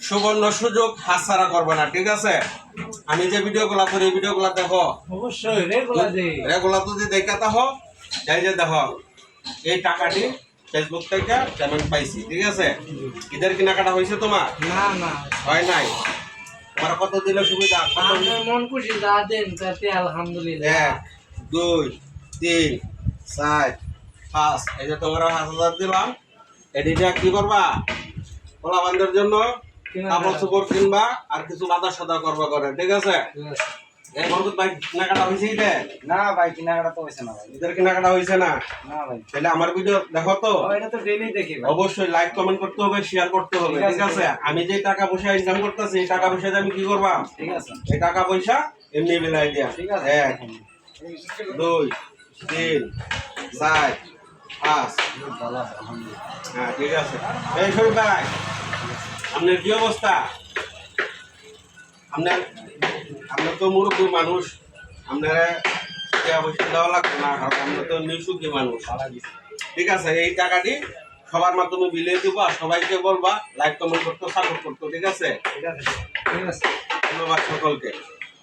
সুবর্ণ সুযোগ হাতছাড়া করবে না, ঠিক আছে? আমি যে ভিডিওগুলো করি এই ভিডিওগুলো দেখো, অবশ্যই রেগুলার যদি দেখে থাকো, এই যে দেখো এই টাকাটি ফেসবুক থেকে পেমেন্ট পাইছি, ঠিক আছে? ঈদের কেনাকাটা হয়েছে তোমার? না না হয় নাই? তোমার কত দিলে সুবিধা? আমার মন খুশি যা দেন তাতে আলহামদুলিল্লাহ। 1 2 3 4 5, এই যে তোমরা 5000 দিলাম। এডিটা কি করবা? পোলা বান্ধের জন্য কাপড় চোপড় কিনবা আর কিছু বাজার সদা করবা করে, ঠিক আছে? এই বন্ধুর ভাই কেনাকাটা হয়েছে ঈদে? না ভাই কেনাকাটা তো হয়েছে না ভাই। ঈদের কেনাকাটা হয়েছে না? না ভাই। তাহলে আমার ভিডিও দেখো তো, এটা তো ডেইলি দেখি ভাই। অবশ্যই লাইক কমেন্ট করতে হবে, শেয়ার করতে হবে, ঠিক আছে? আমি যে টাকা পয়সা ইনকাম করতেছি এই টাকা পয়সা দিয়ে আমি কি করবা? ঠিক আছে এই টাকা পয়সা এমনি বেলায় দিয়া, ঠিক আছে 1 2 3 4 5। ভালো আছে আলহামদুলিল্লাহ। হ্যাঁ ঠিক আছে। এই শরীফ ভাই, আপনার কি অবস্থা? আপনার আপনার তো মুরব্বী মানুষ, আপনার অবশ্যই দেওয়া লাগবে না, কারণ আমরা তো নিঃসুখী মানুষ, ঠিক আছে? এই টাকাটি সবার মাধ্যমে বিলিয়ে দিব আর সবাইকে বলবা লাইক কমেন্ট করতে, সাপোর্ট করতে, ঠিক আছে? ঠিক আছে ঠিক আছে। ধন্যবাদ সকলকে।